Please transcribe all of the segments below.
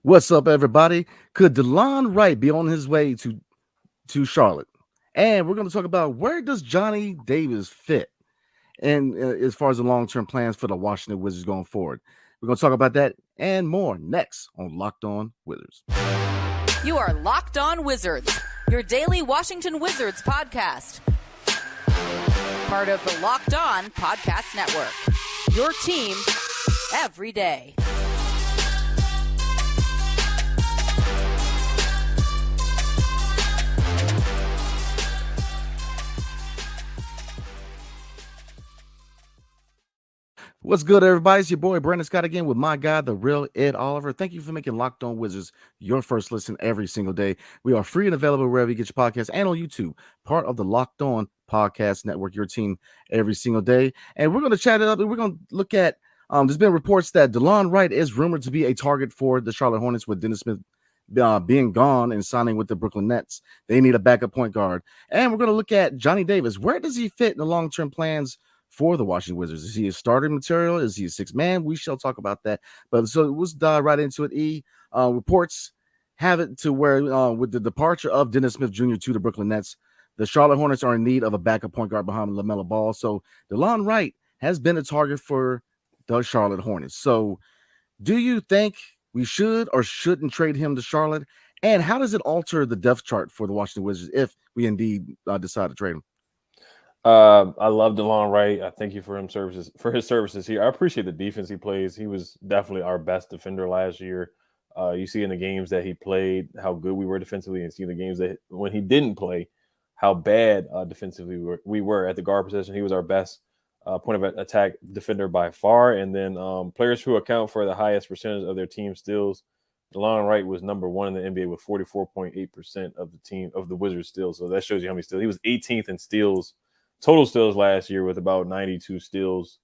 What's up, everybody? Could Delon Wright be on his way to Charlotte? And we're going to talk about where does Johnny Davis fit, and as far as the long-term plans for the Washington Wizards going forward. We're going to talk about that and more next on Locked On Wizards. You are Locked On Wizards, your daily Washington Wizards podcast. Part of the Locked On Podcast Network. Your team every day. What's good, everybody? It's your boy Brandon Scott again with my guy, the real Ed Oliver. Thank you for making Locked On Wizards your first listen every single day. We are free and available wherever you get your podcasts and on YouTube, part of the Locked On Podcast Network, your team every single day. And we're going to chat it up and we're going to look at, there's been reports that Delon Wright is rumored to be a target for the Charlotte Hornets with Dennis Smith being gone and signing with the Brooklyn Nets. They need a backup point guard. And we're going to look at Johnny Davis. Where does he fit in the long-term plans for the Washington Wizards? Is he a starting material? Is he a six man? We shall talk about that. But so let's dive right into it. Reports have it to where with the departure of Dennis Smith Jr. to the Brooklyn Nets, the Charlotte Hornets are in need of a backup point guard behind LaMelo Ball. So Delon Wright has been a target for the Charlotte Hornets. So do you think we should or shouldn't trade him to Charlotte? And how does it alter the depth chart for the Washington Wizards if we indeed decide to trade him? I love Delon Wright. I thank you for his services here. I appreciate the defense he plays. He was definitely our best defender last year. You see in the games that he played how good we were defensively, and see in the games that when he didn't play, how bad defensively we were at the guard position. He was our best point of attack defender by far. And then players who account for the highest percentage of their team steals, Delon Wright was number one in the NBA with 44.8% of the Wizards steals. So that shows you how many steals. He was 18th in steals. Total steals last year with about 92 steals,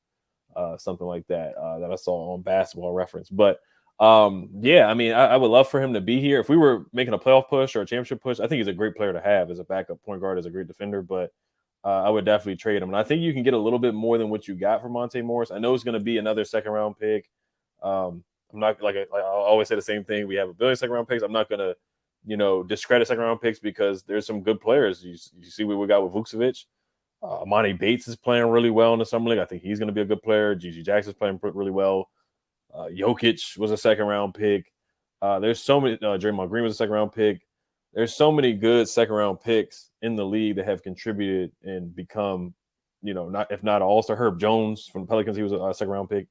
something like that, that I saw on Basketball Reference. But, yeah, I mean, I would love for him to be here. If we were making a playoff push or a championship push, I think he's a great player to have as a backup point guard, as a great defender. But I would definitely trade him. And I think you can get a little bit more than what you got for Monte Morris. I know it's going to be another second-round pick. I'm not I always say the same thing. We have a billion second-round picks. I'm not going to, discredit second-round picks because there's some good players. You see what we got with Vucevic. Monty Bates is playing really well in the summer league. I think he's going to be a good player. Gigi Jackson's playing really well. Jokic was a second-round pick. There's so many. Draymond Green was a second-round pick. There's so many good second-round picks in the league that have contributed and become, if not all-star. Herb Jones from the Pelicans, he was a second-round pick.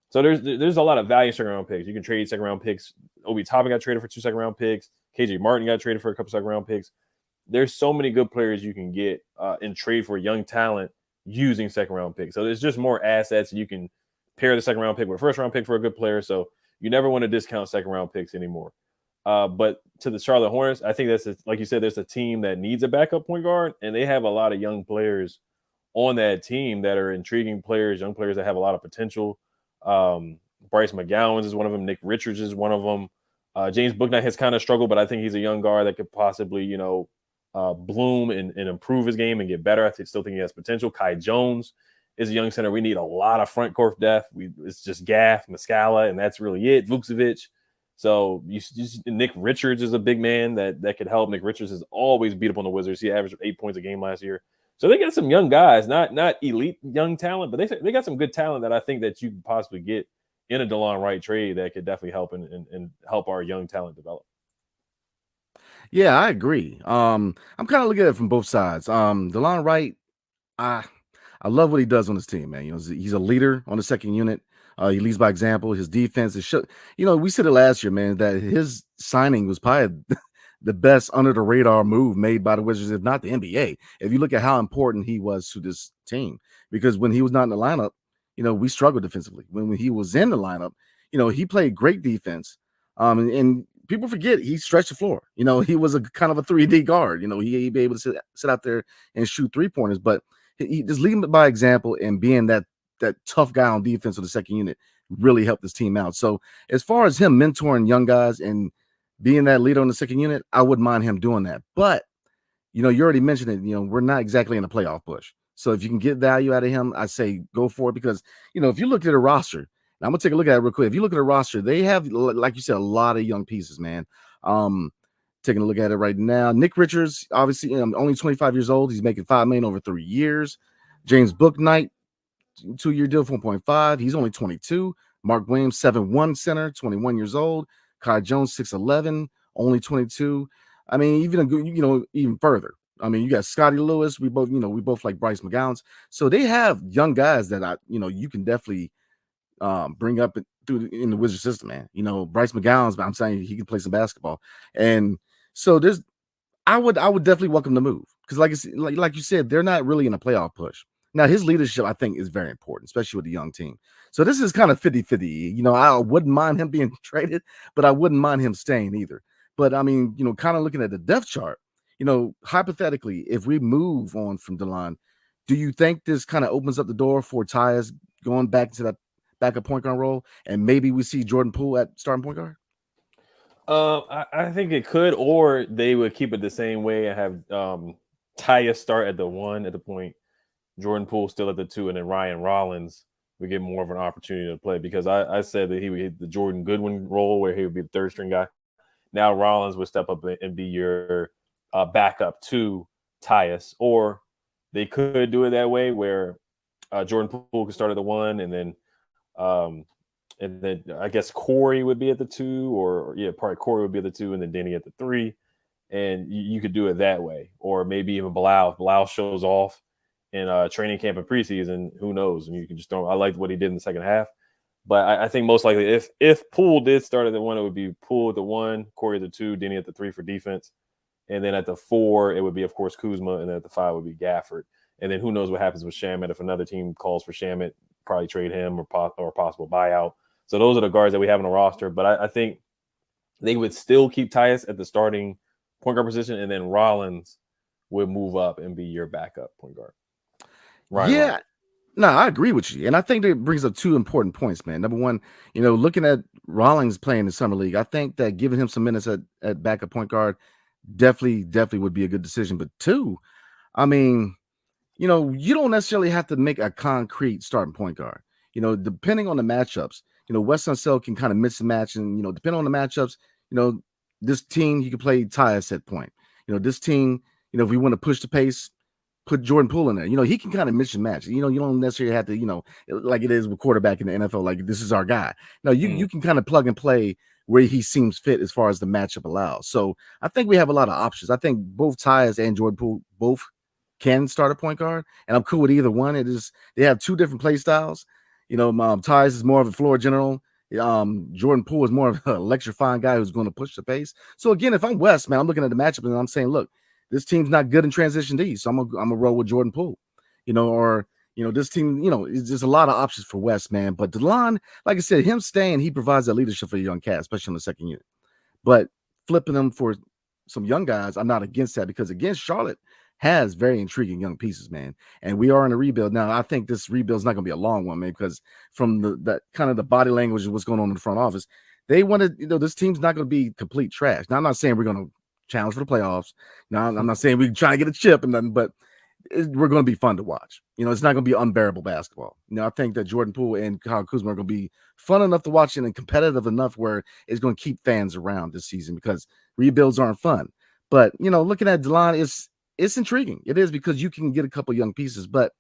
So there's a lot of value in second-round picks. You can trade second-round picks. Obi Toppin got traded for 2 second-round picks. KJ Martin got traded for a couple second-round picks. There's so many good players you can get and trade for young talent using second-round picks. So there's just more assets. You can pair the second-round pick with a first-round pick for a good player. So you never want to discount second-round picks anymore. But to the Charlotte Hornets, I think like you said, there's a team that needs a backup point guard, and they have a lot of young players on that team that are intriguing players, young players that have a lot of potential. Bryce McGowan is one of them. Nick Richards is one of them. James Bouknight has kind of struggled, but I think he's a young guard that could possibly, bloom and improve his game and get better. I still think he has potential. Kai Jones is a young center. We need a lot of front court depth. It's just Gaff, Muscala, and that's really it. Vucevic. So Nick Richards is a big man that could help. Nick Richards has always beat up on the Wizards. He averaged 8 points a game last year. So they got some young guys, not elite young talent, but they got some good talent that I think that you could possibly get in a Delon Wright trade that could definitely help and help our young talent develop. Yeah, I agree. I'm kind of looking at it from both sides. Delon Wright, I love what he does on his team, man. He's a leader on the second unit. He leads by example. His defense is, we said it last year, man, that his signing was probably the best under the radar move made by the Wizards, if not the NBA. If you look at how important he was to this team, because when he was not in the lineup, we struggled defensively. When he was in the lineup, he played great defense. And people forget he stretched the floor. He was a kind of a 3D guard. He'd be able to sit out there and shoot 3-pointers, but he just leading by example and being that tough guy on defense of the second unit really helped this team out. So as far as him mentoring young guys and being that leader on the second unit, I wouldn't mind him doing that. But, you already mentioned it, we're not exactly in a playoff push. So if you can get value out of him, I say go for it because, if you look at the roster Now I'm gonna take a look at it real quick. If you look at the roster, they have, like you said, a lot of young pieces, man. Um, Taking a look at it right now. Nick Richards, obviously, only 25 years old. He's making $5 million over 3 years. James Bouknight, 2-year deal, 4.5. He's only 22. Mark Williams, 7'1" center, 21 years old. Kai Jones, 6'11", only 22. I mean, even further. I mean, you got Scotty Lewis. We both like Bryce McGowan's. So they have young guys that you can definitely bring up in the Wizard system, man. Bryce McGowan's, but I'm saying he can play some basketball. And so I would definitely welcome the move because, like you said, they're not really in a playoff push. Now, his leadership, I think, is very important, especially with a young team. So this is kind of 50-50. I wouldn't mind him being traded, but I wouldn't mind him staying either. But I mean, kind of looking at the depth chart, hypothetically, if we move on from Delon, do you think this kind of opens up the door for Tyus going back to that backup point guard role, and maybe we see Jordan Poole at starting point guard? I think it could, or they would keep it the same way and have Tyus start at the 1 at the point, Jordan Poole still at the 2, and then Ryan Rollins would get more of an opportunity to play, because I said that he would hit the Jordan Goodwin role where he would be the third string guy. Now Rollins would step up and be your backup to Tyus, or they could do it that way where Jordan Poole could start at the 1, and then I guess Corey would be at the 2, or probably Corey would be at the 2, and then Denny at the 3, and you could do it that way, or maybe even Bilal. If Bilal shows off in training camp and preseason, who knows? And you can just I liked what he did in the second half, but I think most likely if Poole did start at the 1, it would be Poole at the 1, Corey at the 2, Denny at the 3 for defense, and then at the 4 it would be, of course, Kuzma, and then at the 5 would be Gafford, and then who knows what happens with Shamet. If another team calls for Shamet, probably trade him or possible buyout. So those are the guards that we have on the roster. But I think they would still keep Tyus at the starting point guard position, and then Rollins would move up and be your backup point guard. Rollins. No, I agree with you. And I think that brings up 2 important points, man. Number one, looking at Rollins playing in the Summer League, I think that giving him some minutes at backup point guard definitely would be a good decision. But 2, I mean, you don't necessarily have to make a concrete starting point guard. Depending on the matchups, Wes Unseld can kind of mix and match, and depending on the matchups, this team you can play Tyus at point. This team, if we want to push the pace, put Jordan Poole in there. He can kind of mix and match. You don't necessarily have to, like it is with quarterback in the NFL, like this is our guy. No, you can kind of plug and play where he seems fit as far as the matchup allows. So I think we have a lot of options. I think both Tyus and Jordan Poole both can start a point guard, and I'm cool with either one. They have 2 different play styles. Tyus is more of a floor general. Jordan Poole is more of an electrifying guy who's going to push the pace. So again, if I'm West, man, I'm looking at the matchup and I'm saying, look, this team's not good in transition D, so I'm gonna roll with Jordan Poole. This team, it's just a lot of options for West, man. But Delon, like I said, him staying, he provides that leadership for a young cat, especially in the second unit. But flipping them for some young guys, I'm not against that, because again, Charlotte has very intriguing young pieces, man. And we are in a rebuild now. I think this rebuild is not going to be a long one, man, because from the kind of the body language of what's going on in the front office, they wanted, this team's not going to be complete trash. Now, I'm not saying we're going to challenge for the playoffs. Now, I'm not saying we're trying to get a chip and nothing, but we're going to be fun to watch. It's not going to be unbearable basketball. I think that Jordan Poole and Kyle Kuzma are going to be fun enough to watch and competitive enough where it's going to keep fans around this season, because rebuilds aren't fun. But, looking at Delon, it's intriguing. It is, because you can get a couple young pieces, but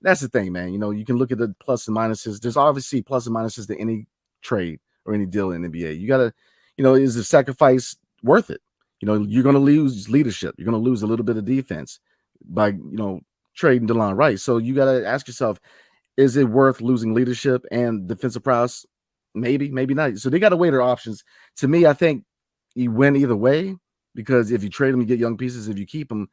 that's the thing, man. You can look at the plus and minuses. There's obviously plus and minuses to any trade or any deal in the NBA. You got to, is the sacrifice worth it? You're going to lose leadership. You're going to lose a little bit of defense by, trading Delon Wright. So you got to ask yourself, is it worth losing leadership and defensive prowess? Maybe, maybe not. So they got to weigh their options. To me, I think you win either way, because if you trade them, you get young pieces. If you keep them,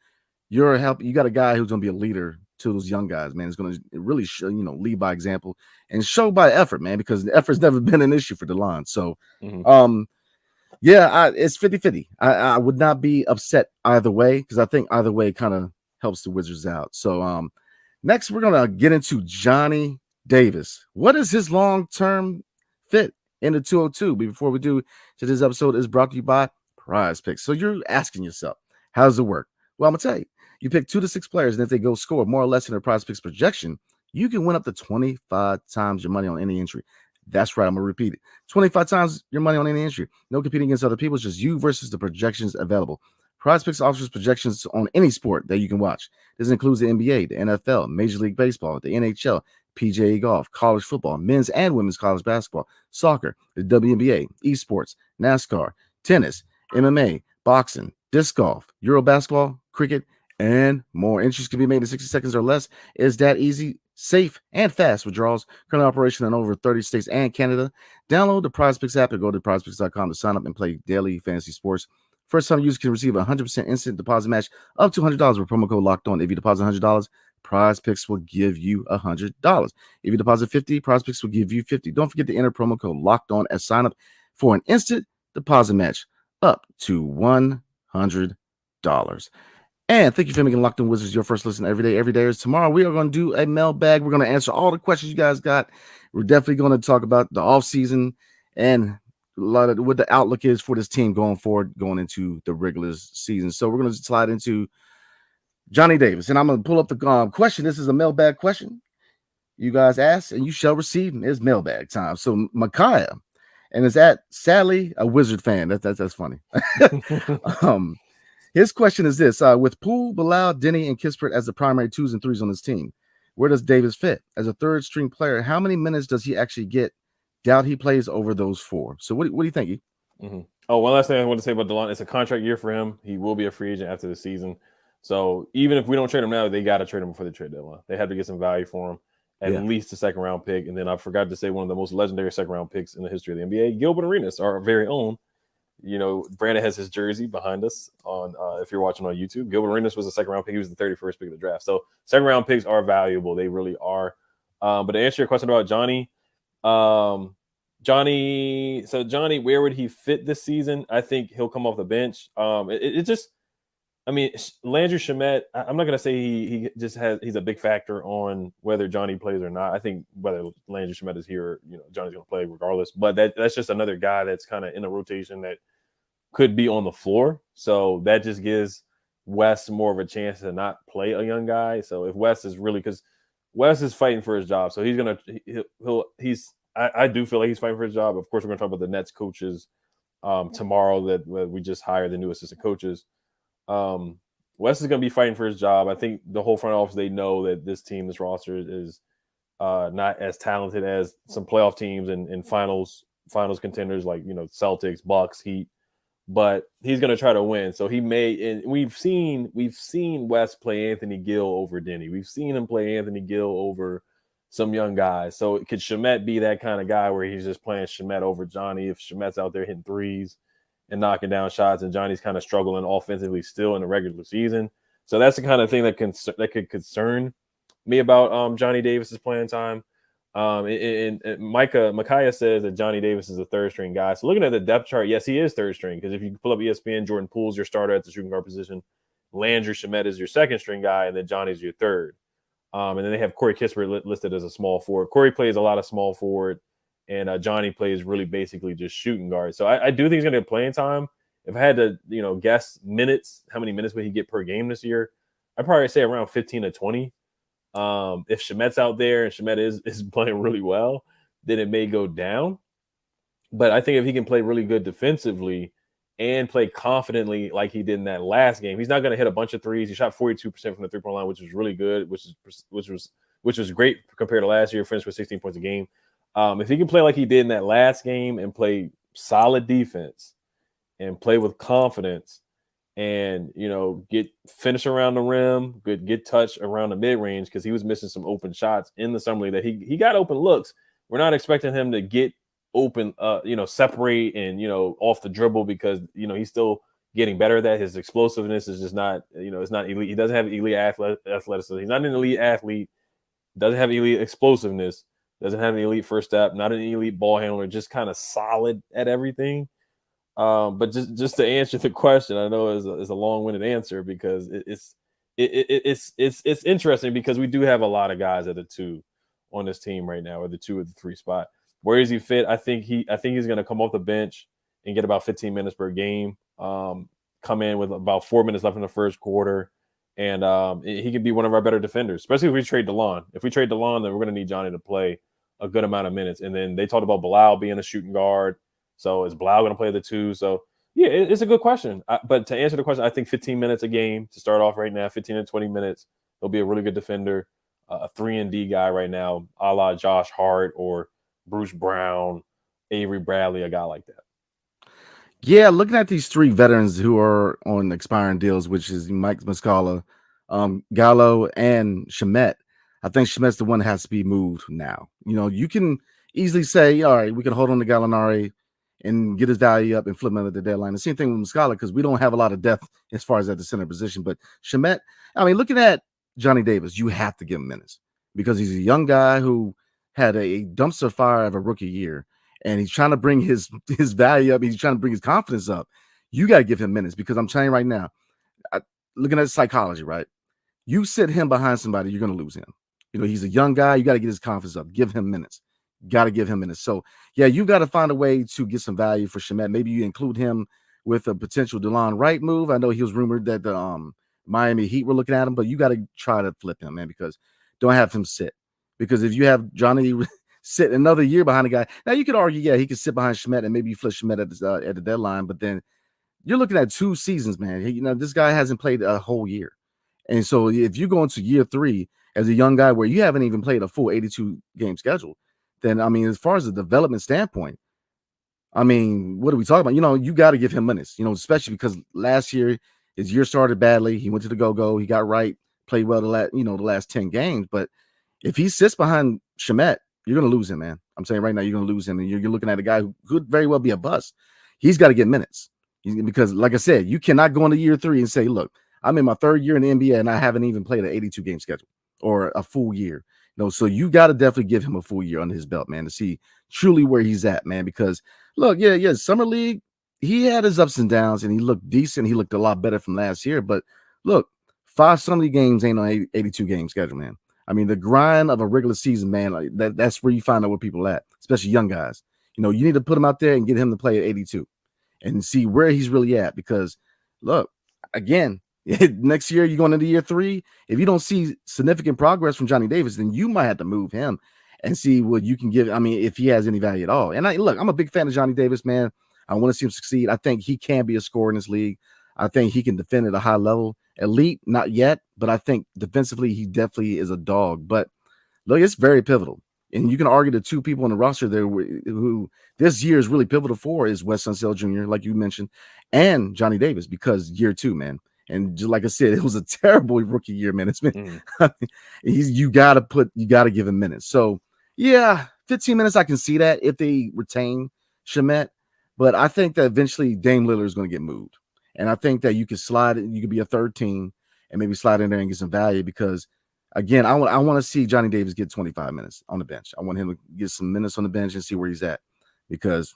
you got a guy who's going to be a leader to those young guys, man. It's going to really show, lead by example and show by effort, man, because the effort's never been an issue for Delon. So, it's 50-50. I would not be upset either way, because I think either way kind of helps the Wizards out. So, next we're going to get into Johnny Davis. What is his long-term fit in the 202? But before we do, today's episode is brought to you by PrizePicks. So you're asking yourself, how does it work? Well, I'm going to tell you. You pick 2 to 6 players, and if they go score more or less in their PrizePicks projection, you can win up to 25 times your money on any entry. That's right. I'm going to repeat it. 25 times your money on any entry. No competing against other people. It's just you versus the projections available. PrizePicks offers projections on any sport that you can watch. This includes the NBA, the NFL, Major League Baseball, the NHL, PGA Golf, college football, men's and women's college basketball, soccer, the WNBA, esports, NASCAR, tennis, MMA, boxing, disc golf, Euro basketball, cricket, and more. Entries can be made in 60 seconds or less. It's that easy, safe, and fast withdrawals. Currently operation in over 30 states and Canada. Download the PrizePicks app and go to prizepicks.com to sign up and play daily fantasy sports. First-time users can receive a 100% instant deposit match up to $100 with promo code LOCKEDON. If you deposit $100, PrizePicks will give you $100. If you deposit $50, PrizePicks will give you $50. Don't forget to enter promo code LOCKEDON as sign up for an instant deposit match up to $100. And thank you for making Locked On Wizards your first listen every day. Every day is tomorrow. We are going to do a mailbag. We're going to answer all the questions you guys got. We're definitely going to talk about the offseason and a lot of what the outlook is for this team going forward, going into the regular season. So we're going to slide into Johnny Davis, and I'm going to pull up the question. This is a mailbag question you guys asked, and you shall receive. It's mailbag time. So Micaiah, and is that sadly a Wizard fan? That's funny. His question is this: with Poole, Bilal, Denny, and Kispert as the primary 2s and 3s on this team, where does Davis fit as a third string player? How many minutes does he actually get? Doubt he plays over those 4. So what do you think? Mm-hmm. Oh, one last thing I want to say about Delon. It's a contract year for him. He will be a free agent after the season. So even if we don't trade him now, they got to trade him before the trade deadline. They have to get some value for him, at least a second-round pick. And then I forgot to say one of the most legendary second-round picks in the history of the NBA, Gilbert Arenas, our very own. You know, Brandon has his jersey behind us on if you're watching on YouTube. Gilbert Arenas was a second-round pick. He was the 31st pick of the draft. So second-round picks are valuable. They really are. But to answer your question about Johnny, Johnny, where would he fit this season? I think he'll come off the bench. Landry Shamet, I'm not going to say he's a big factor on whether Johnny plays or not. I think whether Landry Shamet is here, Johnny's going to play regardless. But that's just another guy that's kind of in a rotation that could be on the floor. So that just gives Wes more of a chance to not play a young guy. So if Wes is really, because Wes is fighting for his job, so I do feel like he's fighting for his job. Of course, we're going to talk about the Nets coaches tomorrow that we just hired the new assistant coaches. Wes is going to be fighting for his job. I think the whole front office, they know that this roster is not as talented as some playoff teams and finals contenders like, Celtics, Bucks, Heat, but he's going to try to win. So he may, and we've seen Wes play Anthony Gill over Denny. We've seen him play Anthony Gill over some young guys. So could Shamet be that kind of guy where he's just playing Shamet over Johnny if Shamet's out there hitting threes and knocking down shots and Johnny's kind of struggling offensively still in the regular season? So that's the kind of thing that could concern me about Johnny Davis's playing time. And Micaiah says that Johnny Davis is a third string guy. So looking at the depth chart, yes, he is third string, because if you pull up ESPN, Jordan Poole's your starter at the shooting guard position, Landry Shamet is your second string guy, and then Johnny's your third. And then they have Corey Kispert listed as a small forward. Corey plays a lot of small forward, and Johnny plays really basically just shooting guard. So I do think he's going to get playing time. If I had to, guess minutes, how many minutes would he get per game this year? I'd probably say around 15 to 20. If Shamet's out there and Shamet is playing really well, then it may go down. But I think if he can play really good defensively and play confidently like he did in that last game, he's not going to hit a bunch of threes. He shot 42% from the three-point line, which was really good, which was great compared to last year. Finished with 16 points a game. If he can play like he did in that last game and play solid defense and play with confidence and, get finish around the rim, get touch around the mid-range, because he was missing some open shots in the summer league that he got open looks. We're not expecting him to get open, separate and, off the dribble, because, he's still getting better at that. His explosiveness is just not, it's not elite. He doesn't have elite athleticism. He's not an elite athlete, doesn't have elite explosiveness, doesn't have an elite first step, not an elite ball handler, just kind of solid at everything. But just to answer the question, I know is a long-winded answer, because it's interesting, because we do have a lot of guys at the 2 on this team right now, or the 2 or the 3 spot. Where does he fit? I think he's going to come off the bench and get about 15 minutes per game. Come in with about 4 minutes left in the first quarter, and he could be one of our better defenders, especially if we trade Delon. If we trade Delon, then we're going to need Johnny to play a good amount of minutes. And then they talked about Bilal being a shooting guard. So is Bilal going to play the 2? So yeah, it's a good question. But to answer the question, I think 15 minutes a game to start off right now, 15 to 20 minutes. He'll be a really good defender, a 3-and-D guy right now, a la Josh Hart or Bruce Brown, Avery Bradley, a guy like that. Yeah, looking at these 3 veterans who are on expiring deals, which is Mike Muscala, Gallo, and Shamet. I think Shamet's the one that has to be moved now. You can easily say, all right, we can hold on to Gallinari and get his value up and flip him at the deadline. The same thing with Muscala, because we don't have a lot of depth as far as at the center position. But Shamet, I mean, looking at Johnny Davis, you have to give him minutes because he's a young guy who had a dumpster fire of a rookie year. And he's trying to bring his value up. He's trying to bring his confidence up. You got to give him minutes because I'm telling you right now, looking at psychology, right? You sit him behind somebody, you're going to lose him. He's a young guy. You got to get his confidence up. Give him minutes. Got to give him minutes. So, yeah, you got to find a way to get some value for Shamet. Maybe you include him with a potential Delon Wright move. I know he was rumored that the Miami Heat were looking at him, but you got to try to flip him, man, because don't have him sit. Because if you have Johnny sit another year behind a guy. Now you could argue, yeah, he could sit behind Shamet and maybe you flip Shamet at the deadline, but then you're looking at 2 seasons, man. This guy hasn't played a whole year. And so if you go into year 3 as a young guy where you haven't even played a full 82 game schedule, then I mean, as far as the development standpoint, I mean, what are we talking about? You got to give him minutes, especially because last year his year started badly. He went to the go-go, he got right, played well the last 10 games. But if he sits behind Shamet, you're going to lose him, man. I'm saying right now, you're going to lose him. And you're looking at a guy who could very well be a bust. He's got to get minutes because, like I said, you cannot go into year 3 and say, look, I'm in my 3rd year in the NBA and I haven't even played an 82 game schedule or a full year. So you got to definitely give him a full year under his belt, man, to see truly where he's at, man. Because, look, yeah, Summer League, he had his ups and downs and he looked decent. He looked a lot better from last year. But, look, 5 Summer League games ain't on 82 game schedule, man. I mean, the grind of a regular season, man, like that's where you find out where people are at, especially young guys. You need to put him out there and get him to play at 82 and see where he's really at. Because, look, again, next year you're going into year 3. If you don't see significant progress from Johnny Davis, then you might have to move him and see what you can give. I mean, if he has any value at all. And I'm a big fan of Johnny Davis, man. I want to see him succeed. I think he can be a scorer in this league. I think he can defend at a high level. Elite, not yet, but I think defensively he definitely is a dog. But look, it's very pivotal. And you can argue the 2 people on the roster there who this year is really pivotal for is Wes Unseld Jr., like you mentioned, and Johnny Davis, because year 2, man. And just like I said, it was a terrible rookie year, man. It's been you gotta give him minutes. So yeah, 15 minutes, I can see that if they retain Shamet. But I think that eventually Dame Lillard is going to get moved. And I think that you could be a 3rd team and maybe slide in there and get some value because, again, I want to see Johnny Davis get 25 minutes on the bench. I want him to get some minutes on the bench and see where he's at because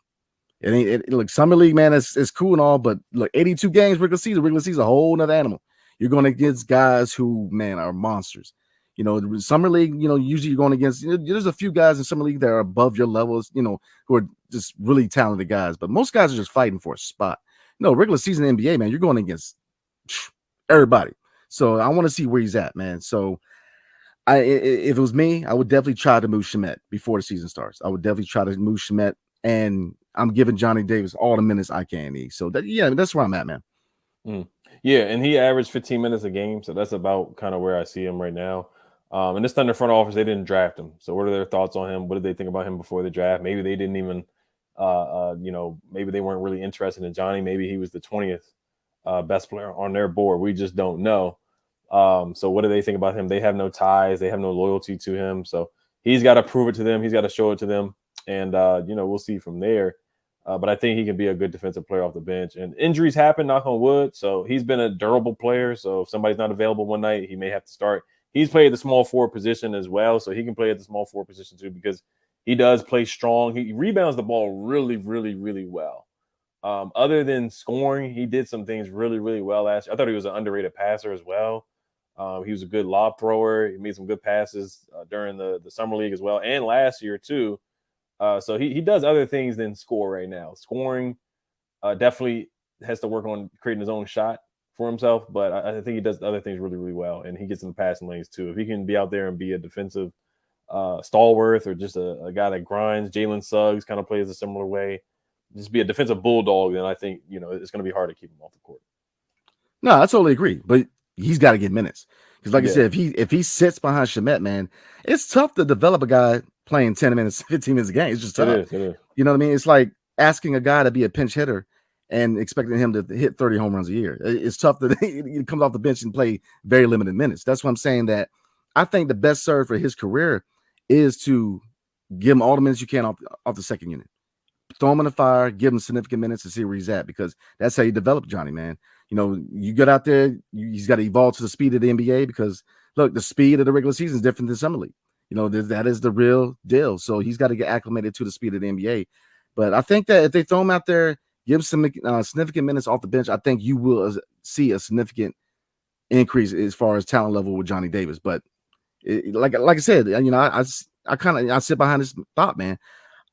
look, Summer League, man, it's cool and all, but look, 82 games regular season a whole nother animal. You're going against guys who, man, are monsters. Summer League, usually you're going against, there's a few guys in Summer League that are above your levels, who are just really talented guys, but most guys are just fighting for a spot. No, regular season NBA, man, you're going against everybody. So I want to see where he's at, man. So if it was me, I would definitely try to move Shamet before the season starts. I would definitely try to move Shamet, and I'm giving Johnny Davis all the minutes I can need. So that's where I'm at, man. Yeah, and he averaged 15 minutes a game, so that's about kind of where I see him right now. And this Thunder front office, they didn't draft him. So what are their thoughts on him? What did they think about him before the draft? Maybe they didn't even maybe they weren't really interested in Johnny. Maybe he was the 20th best player on their board. We just don't know. So what do they think about him? They have no ties. They have no loyalty to him. So he's got to prove it to them. He's got to show it to them. And, we'll see from there. But I think he can be a good defensive player off the bench. And injuries happen, knock on wood. So he's been a durable player. So if somebody's not available one night, he may have to start. He's played the small forward position as well. So he can play at the small forward position too because he does play strong. He rebounds the ball really, really, really well. Other than scoring, he did some things really, really well last year. I thought he was an underrated passer as well. He was a good lob thrower. He made some good passes during the summer league as well, and last year too. So he does other things than score right now. Scoring definitely has to work on creating his own shot for himself, but I think he does other things really, really well, and he gets in the passing lanes too. If he can be out there and be a defensive Stallworth or just a guy that grinds. Jalen Suggs kind of plays a similar way. Just be a defensive bulldog, then I think it's going to be hard to keep him off the court. No, I totally agree, but he's got to get minutes because, like I Yeah. said, if he sits behind Shamet, man, it's tough to develop a guy playing 10 minutes, 15 minutes a game. It's just tough. It is. You know what I mean? It's like asking a guy to be a pinch hitter and expecting him to hit 30 home runs a year. It's tough that he comes off the bench and play very limited minutes. That's why I'm saying that I think the best serve for his career is to give him all the minutes you can off the second unit. Throw him in the fire, give him significant minutes to see where he's at, because that's how you develop Johnny, man. You get out there, he's got to evolve to the speed of the NBA, because look, the speed of the regular season is different than summer league. That is the real deal. So he's got to get acclimated to the speed of the NBA. But I think that if they throw him out there, give some significant minutes off the bench, I think you will see a significant increase as far as talent level with Johnny Davis. But like I said, I sit behind this thought, man.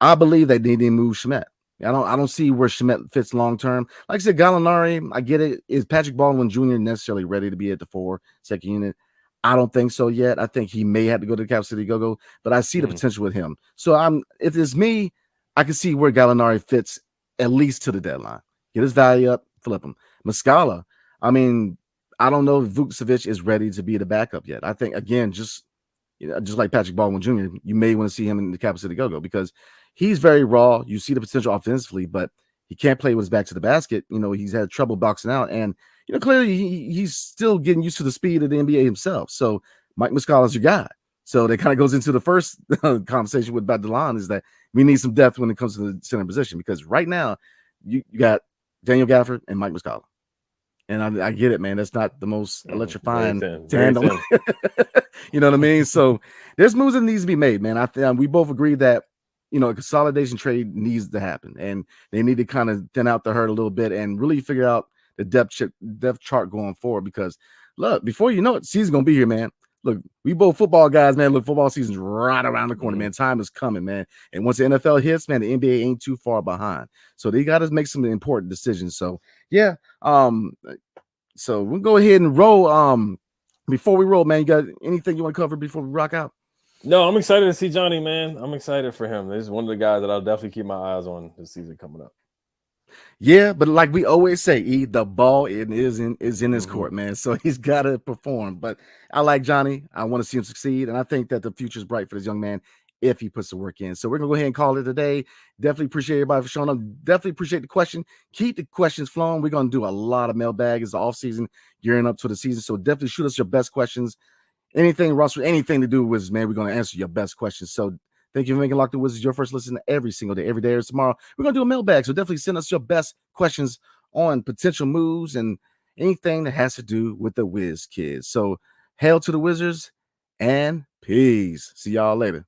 I believe they need to move Shamet. I don't see where Shamet fits long term. Like I said, Gallinari, I get it. Is Patrick Baldwin Jr. necessarily ready to be at the second unit? I don't think so yet. I think he may have to go to the Cap City Go-Go, but I see the potential with him. So if it's me, I can see where Gallinari fits at least to the deadline. Get his value up, flip him. Muscala, I don't know if Vucevic is ready to be the backup yet. I think, again, just like Patrick Baldwin Jr., you may want to see him in the Cap City Go-Go, because he's very raw. You see the potential offensively, but he can't play with his back to the basket. He's had trouble boxing out, and clearly he's still getting used to the speed of the NBA himself. So Mike Muscala is your guy. So that kind of goes into the first conversation about Delon, is that we need some depth when it comes to the center position, because right now you got Daniel Gafford and Mike Muscala. And I get it, man. That's not the most electrifying tandem. You know what I mean? So there's moves that needs to be made, man. We both agree that a consolidation trade needs to happen, and they need to kind of thin out the herd a little bit and really figure out the depth chart going forward. Because look, before you know it, season's gonna be here, man. Look, we both football guys, man. Look, football season's right around the corner, man. Time is coming, man. And once the NFL hits, man, the NBA ain't too far behind. So they got to make some important decisions. So yeah, so we'll go ahead and roll. Before we roll, man, you got anything you want to cover before we rock out? No, I'm excited to see Johnny, man. I'm excited for him. This is one of the guys that I'll definitely keep my eyes on this season coming up. Yeah, but like we always say, the ball is in his court, man. So he's got to perform. But I like Johnny. I want to see him succeed, and I think that the future is bright for this young man if he puts the work in. So we're gonna go ahead and call it today. Definitely appreciate everybody for showing up. Definitely appreciate the question. Keep the questions flowing. We're gonna do a lot of mailbag. It's the off season, gearing up to the season. So definitely shoot us your best questions. Anything, Ross, with anything to do with Wizards, man, we're gonna answer your best questions. So thank you for making Locked On Wizards your first listen every single day. Every day or tomorrow, we're going to do a mailbag. So definitely send us your best questions on potential moves and anything that has to do with the Wiz kids. So hail to the Wizards and peace. See y'all later.